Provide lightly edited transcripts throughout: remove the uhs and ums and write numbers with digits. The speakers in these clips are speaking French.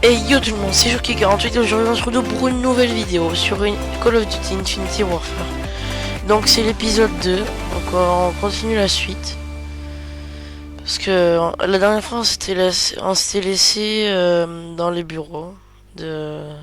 Hey yo tout le monde, c'est Jourki48 et aujourd'hui on se retrouve pour une nouvelle vidéo sur une Call of Duty Infinity Warfare. Donc c'est l'épisode 2, donc on continue la suite. Parce que la dernière fois on s'était laissé dans les bureaux Dans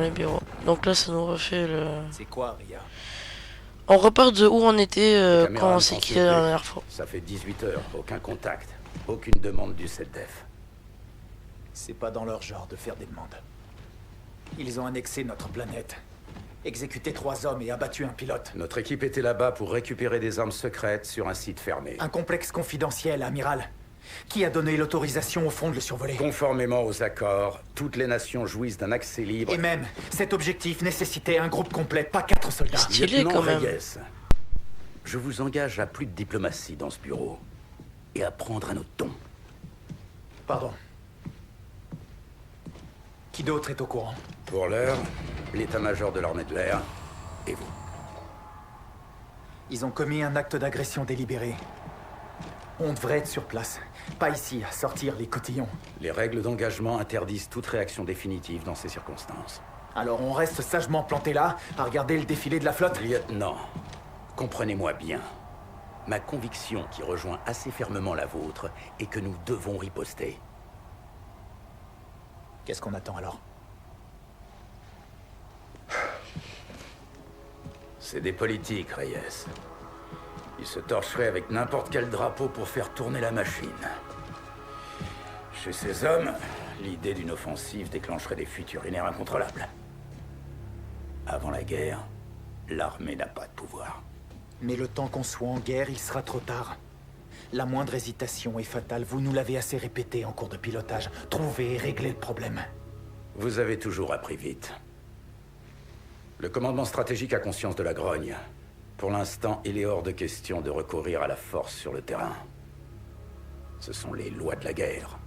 les bureaux. Donc là ça nous refait le... C'est quoi, Ria? On repart de où on était quand on s'est quitté la dernière fois. Ça fait 18 heures, aucun contact, aucune demande du CELDEF. C'est pas dans leur genre de faire des demandes. Ils ont annexé notre planète, exécuté 3 hommes et abattu un pilote. Notre équipe était là-bas pour récupérer des armes secrètes sur un site fermé. Un complexe confidentiel, amiral. Qui a donné l'autorisation au fond de le survoler? Conformément aux accords, toutes les nations jouissent d'un accès libre. Et même, cet objectif nécessitait un groupe complet, pas 4 soldats. Stylé Lieutenant quand même. Reyes, je vous engage à plus de diplomatie dans ce bureau et à prendre un autre ton. Pardon. Qui d'autre est au courant? Pour l'heure, l'état-major de l'armée de l'air et vous. Ils ont commis un acte d'agression délibéré. On devrait être sur place, pas ici à sortir les cotillons. Les règles d'engagement interdisent toute réaction définitive dans ces circonstances. Alors on reste sagement planté là, à regarder le défilé de la flotte? Lieutenant, comprenez-moi bien. Ma conviction, qui rejoint assez fermement la vôtre, est que nous devons riposter. Qu'est-ce qu'on attend alors? C'est des politiques, Reyes. Ils se torcheraient avec n'importe quel drapeau pour faire tourner la machine. Chez ces hommes, l'idée d'une offensive déclencherait des fuites urinaires incontrôlables. Avant la guerre, l'armée n'a pas de pouvoir. Mais le temps qu'on soit en guerre, il sera trop tard. La moindre hésitation est fatale, vous nous l'avez assez répété en cours de pilotage. Trouvez et réglez le problème. Vous avez toujours appris vite. Le commandement stratégique a conscience de la grogne. Pour l'instant, il est hors de question de recourir à la force sur le terrain. Ce sont les lois de la guerre.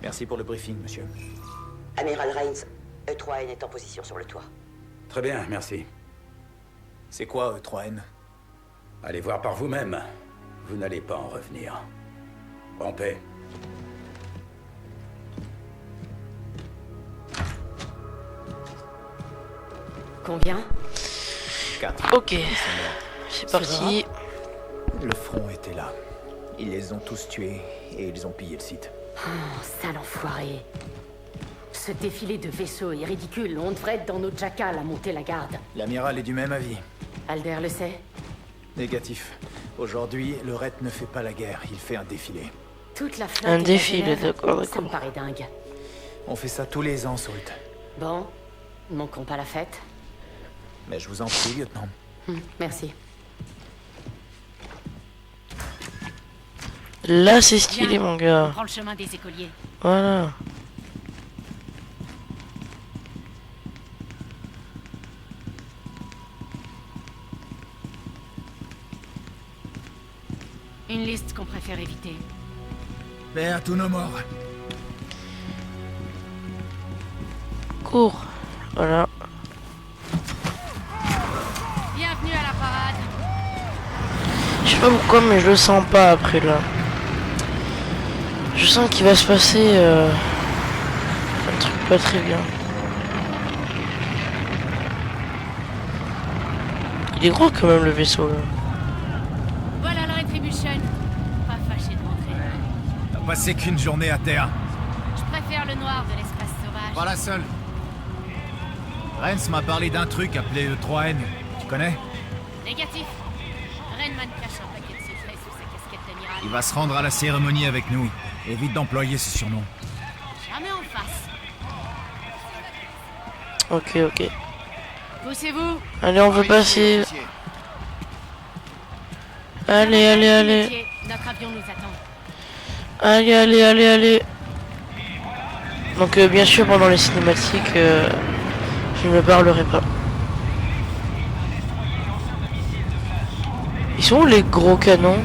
Merci pour le briefing, monsieur. Amiral Rains, E3N est en position sur le toit. Très bien, merci. C'est quoi, E3N? Allez voir par vous-même. Vous n'allez pas en revenir. En paix. Combien? 4. Ok, c'est parti. Le front était là. Ils les ont tous tués et ils ont pillé le site. Oh, sale enfoiré. Ce défilé de vaisseaux est ridicule. On devrait être dans nos jacals à monter la garde. L'amiral est du même avis. Alder le sait? Négatif. Aujourd'hui, le RET ne fait pas la guerre, il fait un défilé. Toute la flotte Un est à défilé, Genève. d'accord, Ça me d'accord. paraît dingue. On fait ça tous les ans, Salt. Bon, ne manquons pas la fête. Mais je vous en prie, lieutenant. Merci. Là c'est stylé mon gars. Prends le chemin des écoliers. Voilà. Une liste qu'on préfère éviter. Mais à tous nos morts. Cours. Voilà. Bienvenue à la parade. Je sais pas pourquoi mais je le sens pas après là. Je sens qu'il va se passer un truc pas très bien. Il est gros quand même le vaisseau là. Voilà la rétribution. Pas fâché de rentrer. T'as passé qu'une journée à terre. Je préfère le noir de l'espace sauvage. Pas la seule. Rennes m'a parlé d'un truc appelé E3N. Tu connais? Négatif. Renman cache un paquet de secrets sous sa casquette d'amiral. Il va se rendre à la cérémonie avec nous. Évite d'employer ce surnom. Jamais en face. Ok, ok. Poussez-vous. Allez, on veut passer. Allez, allez, allez. Notre avion nous attend. Allez, allez, allez, allez. Donc, bien sûr, pendant les cinématiques, je ne parlerai pas. Ils sont où les gros canons?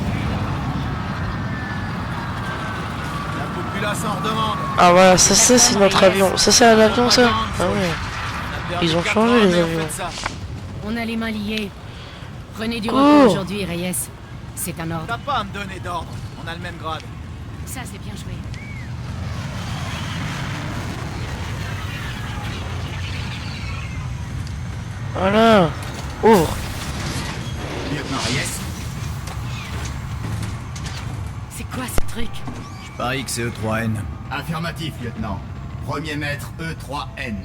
La populace en redemande. Ah voilà, ça c'est notre avion. Ça c'est un avion ça? Ah ouais. Ils ont changé les avions. On a les mains liées. Prenez du Oh. repos aujourd'hui, Reyes. C'est un ordre. T'as pas à me donner d'ordre. On a le même grade. Ça, c'est bien joué. Voilà. Ouvre. Lieutenant Reyes, C'est quoi ce truc? je parie que c'est E3N. Affirmatif, lieutenant. Premier maître E3N.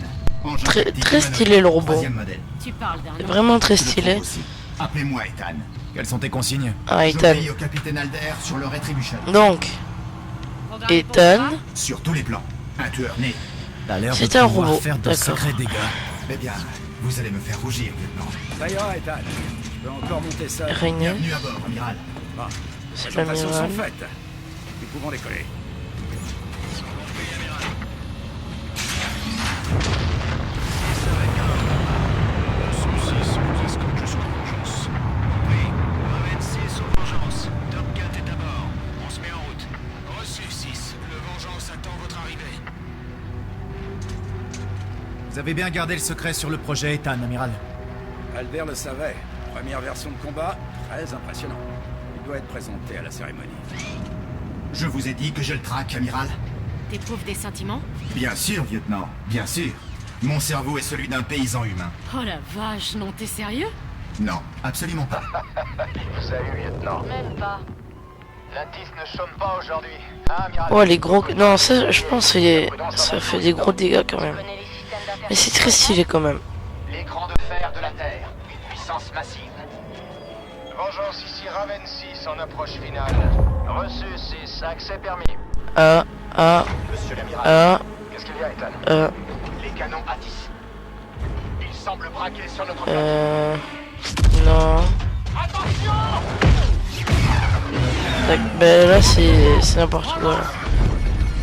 Engin Très, tactique très humanoïde, stylé le robot. troisième modèle. Tu parles d'un... Vraiment très Je le stylé. trouve aussi. Appelez-moi Ethan. Quelles sont tes consignes? Ah, Ethan. J'obéis au capitaine Alder sur le Retribution. Donc, Ethan. Sur tous les plans. Un tueur né. T'as l'air de C'est un pouvoir robot, faire de d'accord. sacrés dégâts. Eh bien, vous allez me faire rougir, lieutenant. Ça ira, Ethan. Je peux encore monter ça. Rainer, Bienvenue à bord, amiral. Bon, c'est les présentations sont l'amiral. faites. Nous pouvons décoller. Vous avez bien gardé le secret sur le projet Ethan, amiral. Alder le savait. Première version de combat, très impressionnant. Il doit être présenté à la cérémonie. Je vous ai dit que je le traque, amiral. T'éprouves des sentiments? Bien sûr, lieutenant. Bien sûr. Mon cerveau est celui d'un paysan humain. Oh la vache, non, t'es sérieux? Non, absolument pas. Salut, lieutenant. Même pas. L'Attis ne chôme pas aujourd'hui. Hein, amiral? Oh, les gros... Non, ça, je pense que ça fait des gros dégâts quand même. Connais les systèmes d'interférence. Mais c'est très stylé quand même. L'écran de fer de la Terre. Une puissance massive. Vengeance ici, Raven 6 en approche finale. Reçu 6, accès permis. Monsieur l'amiral. Qu'est-ce qu'il y a, Ethan? Les canons Attis. Ils semblent braqués sur notre Non. Attention! Ben là, c'est n'importe quoi. Là.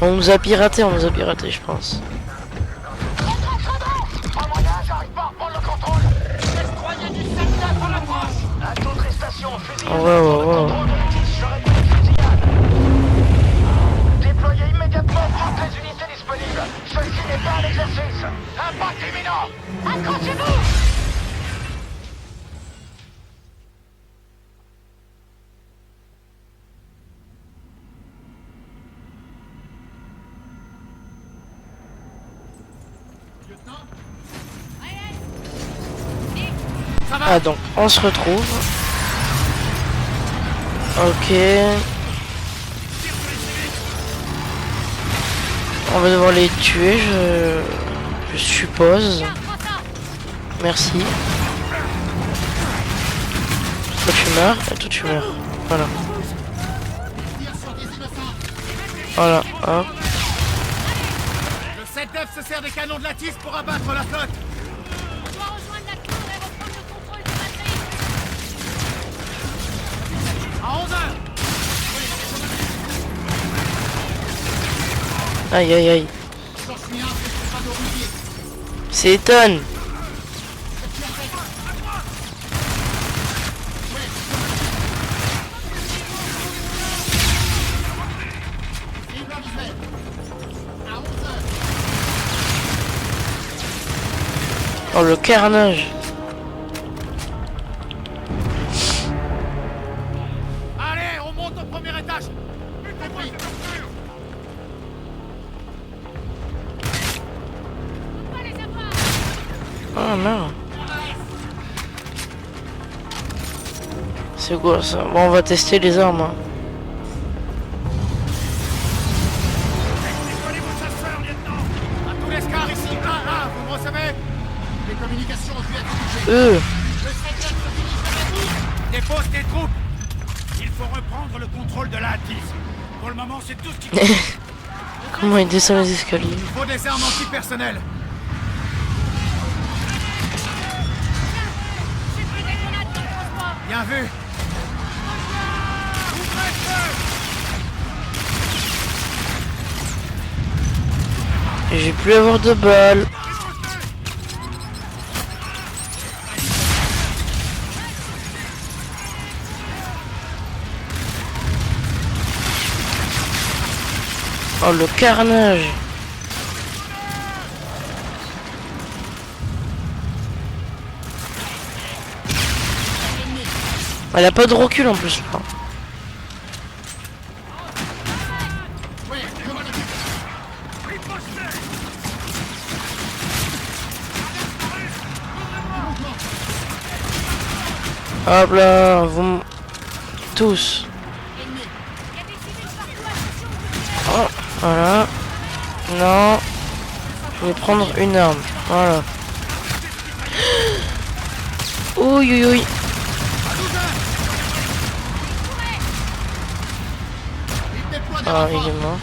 On nous a piraté, je pense. Pas moyen, j'arrive pas à reprendre le contrôle. Destroyer du 7-9 en approche. À toutes les stations, fusillés. Oh, ouais. Contrôle de l'Attis, j'aurais pas de fusillade. Déployez immédiatement toutes les unités disponibles. Ceci n'est pas un exercice. Impact imminent. Accrochez-vous! Ah, donc, on se retrouve. Ok. On va devoir les tuer, je suppose. Merci. Toi tu meurs, et toi tu meurs. Voilà. Voilà, hop. Le 7-9 se sert des canons de l'Attis pour abattre la flotte. On doit rejoindre la tour et reprendre le contrôle du batterie. À 11h. Aïe aïe aïe. C'est Ethan. Oh le carnage. Allez, on monte au premier étage. Oh non. C'est quoi ça? Bon, on va tester les armes. Hein. Décollez vos chasseurs, lieutenant. À tous les scars ici. Là, vous me recevez? Les communications ont dû être bougées. Dépose tes troupes. Il faut reprendre le contrôle de l'Attis. Pour le moment, c'est tout ce qui compte. Comment il descend les escaliers? Il faut des armes antipersonnelles. Bien vu. J'ai plus avoir de balles. Oh le carnage. Elle a pas de recul en plus là. Hop là, vous tous. Oh, voilà. Non. Je vais prendre une arme. Voilà. Ouïe, ouïe, ouïe. Ah, il est mort.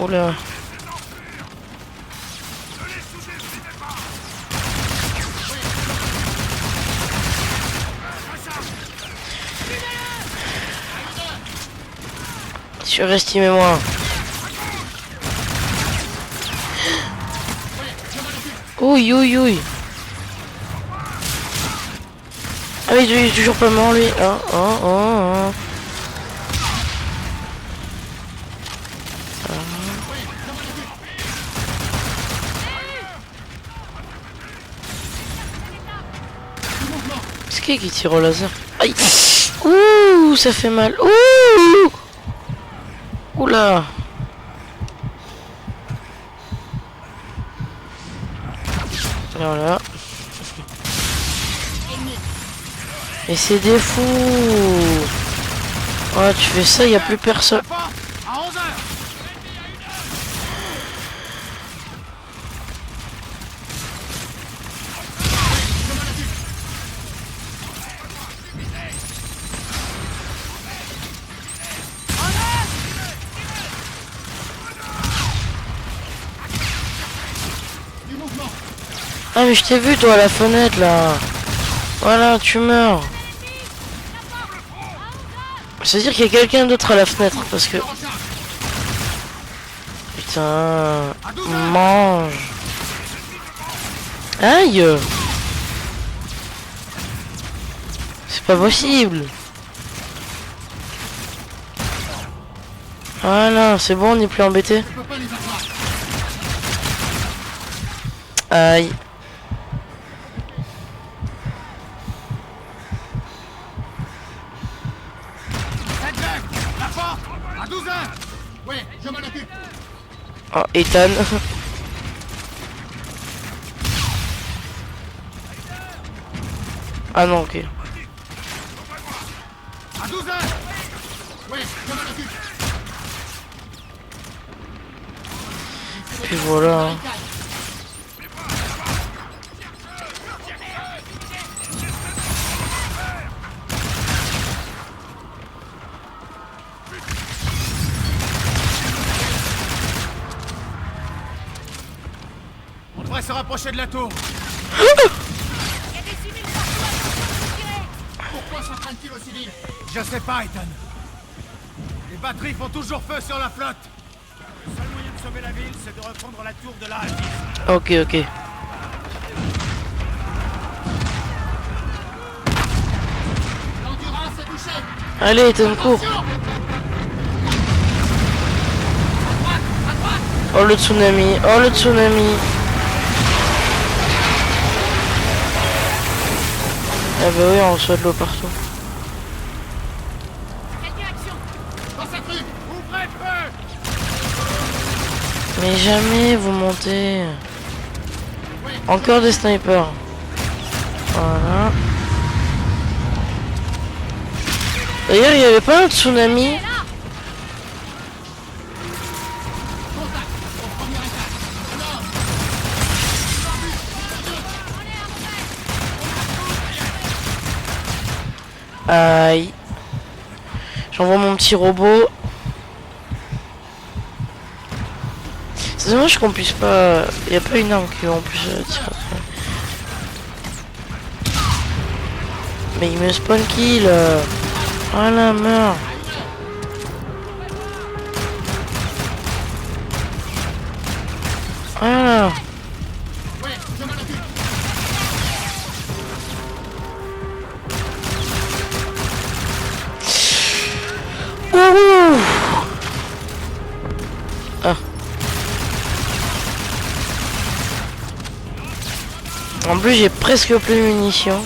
Oh là. Surestimez-moi. Ouïe, ouïe, ouïe. Ah oui, il est toujours pas mort lui. Oh, oh, oh, oh. C'est qui tire au laser? Aïe. Ouh, ça fait mal. Ouh. Oula. Voilà. Et c'est des fous. Oh, tu fais ça, il n'y a plus personne. Ah mais je t'ai vu toi à la fenêtre là. Voilà, tu meurs. C'est-à-dire qu'il y a quelqu'un d'autre à la fenêtre parce que... Putain... Mange. Aïe. C'est pas possible. Voilà, c'est bon, on n'est plus embêté. Aïe. Oh, Ethan. Ah non, ok. Puis voilà. On devrait se rapprocher de la tour. Pourquoi s'entraîne-t-il aux civils? Je sais pas, Ethan. Les batteries font toujours feu sur la flotte. Le seul moyen de sauver la ville, c'est de reprendre la tour de la Haldis. Ok, ok. L'endurance est touchée. Allez, Ethan, cours. Oh le tsunami, oh le tsunami. Ah bah oui, on reçoit de l'eau partout. Mais jamais vous montez. Encore des snipers. Voilà. D'ailleurs, il n'y avait pas un tsunami. Aïe. J'envoie mon petit robot. C'est dommage qu'on puisse pas... Il n'y a pas une arme qui en plus tirer. Mais il me spawn kill. Voilà, meurs. Voilà. Ouh. Ah. En plus j'ai presque plus de munitions.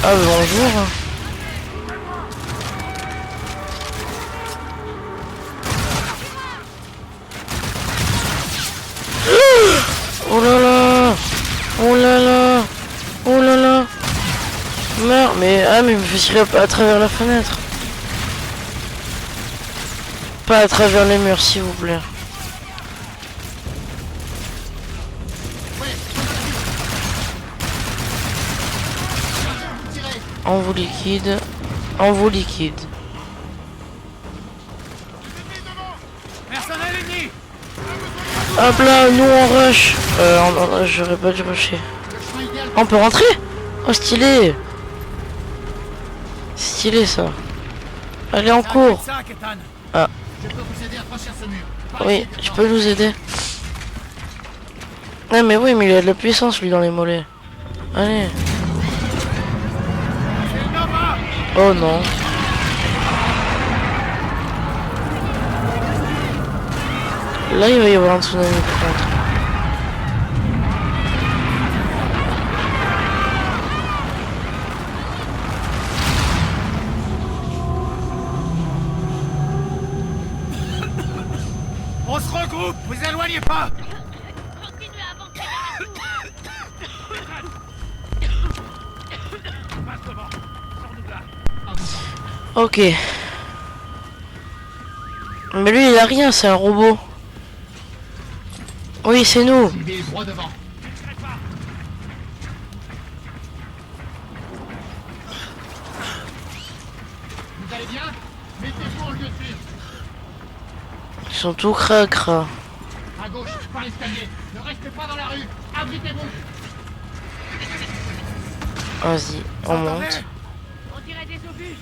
Ah bonjour. mais... Ah, mais je me fais tirer à travers la fenêtre. Pas à travers les murs, s'il vous plaît. On vous liquide. On vous liquide. Personnel ennemi. Hop là, nous on rush. J'aurais pas dû rusher. On peut rentrer? Oh, stylé. Stylé ça. Allez, en cours. Ah. Je peux vous aider à franchir ce mur. Oui, je peux nous aider. Ah mais oui, mais il a de la puissance lui dans les mollets. Allez. Oh non. Là il va y avoir un tsunami par contre. On se regroupe, vous éloignez pas. Ok. Mais lui il a rien, c'est un robot. Oui, c'est nous. Droit devant. Vous allez bien? Mettez-vous en lieu de fuite. Ils sont tout cracra. À gauche, par l'escalier. Ne restez pas dans la rue. Abritez-vous. Vas-y, on monte. On dirait des obus.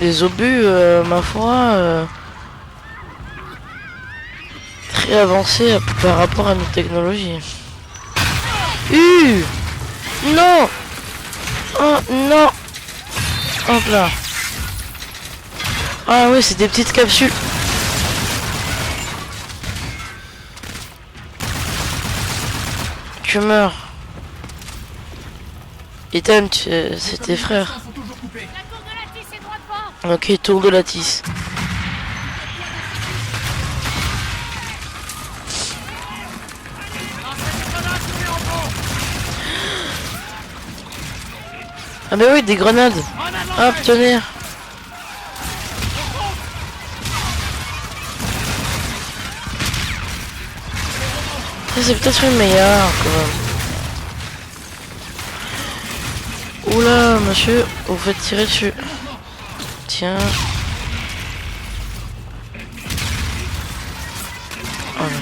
Les obus, ma foi, très avancés par rapport à nos technologies. Non. Oh non. Hop là. Ah oui, c'est des petites capsules. Tu meurs. Ethan, c'est tes frères. La tour de la tisse est droit devant. Ok, tour de la tisse. Ah bah oui, des grenades. Hop, tenez. Ça c'est peut-être une meilleure quand même. Oula, monsieur, vous faites tirer dessus. Tiens. Voilà.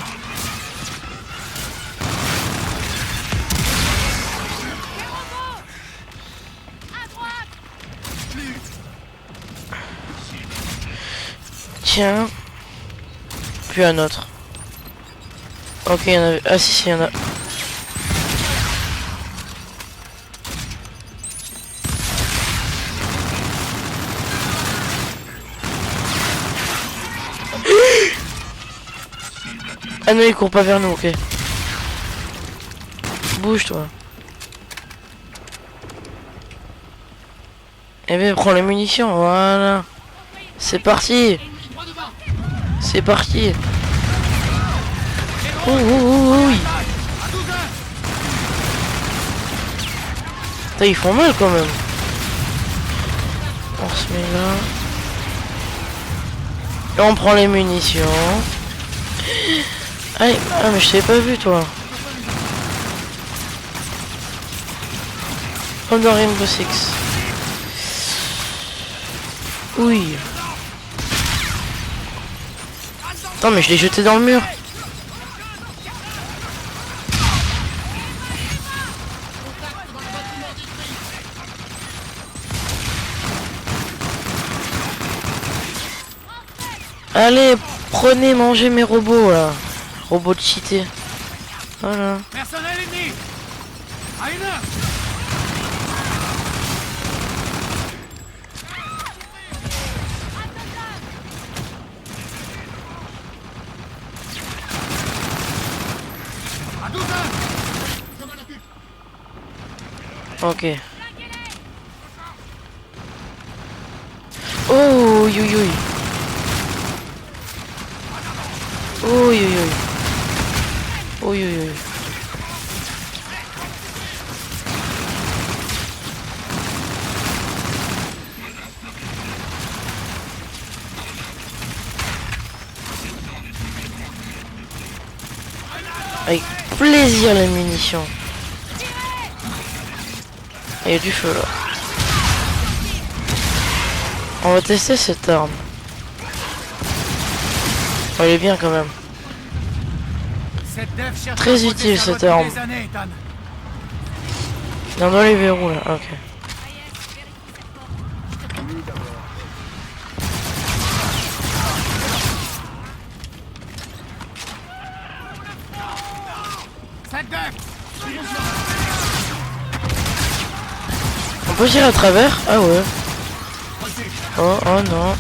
Tiens. Puis un autre. Ok, il y en avait... Ah si, il y en a... Ah non, il court pas vers nous, ok. Bouge toi. Eh bien, prends les munitions, voilà. C'est parti. C'est parti. Oh, oh, oh, oui. Putain, ils font mal quand même. On se met là. Et on prend les munitions. Allez, ah mais je t'avais pas vu toi. Comme dans Rainbow Six. Oui. Attends mais je l'ai jeté dans le mur. Allez, prenez, mangez mes robots là. Robots de cheaté. Voilà. Personnel ennemi. À une heure. À 12 heures. Je m'en occupe. Ok. Oh, oui, oui. Oh, oui, oui. Oh, oui, oui. Avec plaisir les munitions. Il y a du feu là. On va tester cette arme. Oh, elle est bien quand même. Très utile cette arme. Non, dans les verrous là, ok. On peut tirer à travers? Ah ouais. Oh, oh non.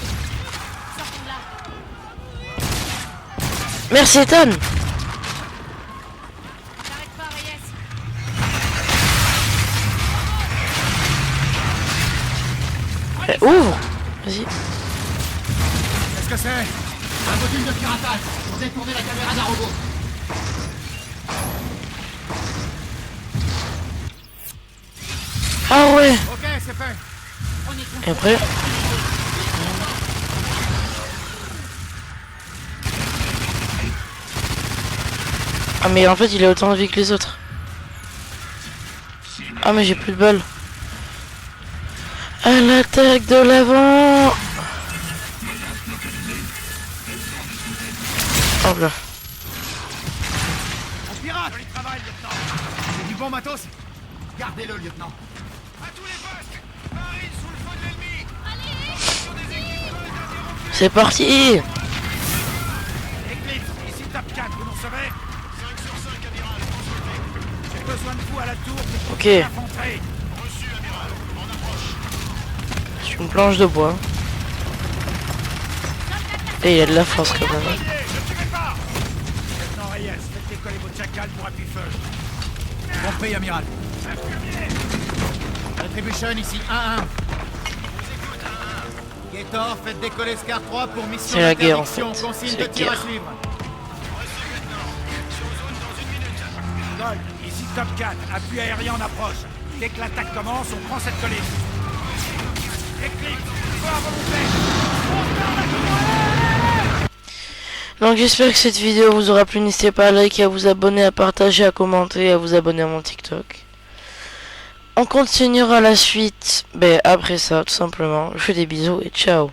Merci Ethan. Ouvre. Vas-y. Qu'est-ce que c'est? Un module de piratage pour détourner la caméra d'un robot. Ah ouais. Ok, c'est fait. Et après. Ah mais en fait il a autant de vie que les autres. Ah mais j'ai plus de balles. À l'attaque de l'avant. Hop là. On pirate, joli travail, lieutenant. C'est du bon matos. Gardez-le, lieutenant. À tous les postes. Marine sous le feu de l'ennemi. C'est parti. Eclipse, ici Top 4, vous nous recevez? 5 sur 5, amiral. J'ai besoin de vous à la tour. Ok. L'infanterie. Reçu, amiral. En approche. Sur une planche de bois. Et il y a de la force quand même. Ne tuez pas. Lieutenant Reyes, faites décoller votre chacal pour appui-feu. Compris, amiral. Retribution ici 1-1. Gator, faites décoller Scar 3 pour mission C'est la guerre, en d'interdiction. fait. Consigne C'est de la tir à guerre. suivre. Gold, ici Top 4, appui aérien en approche. Dès que l'attaque commence, on prend cette colline. Eclipse, feu à volonté. Donc j'espère que cette vidéo vous aura plu. N'hésitez pas à liker, à vous abonner, à partager, à commenter, à vous abonner à mon TikTok. On continuera la suite après ça, tout simplement. Je fais des bisous et ciao.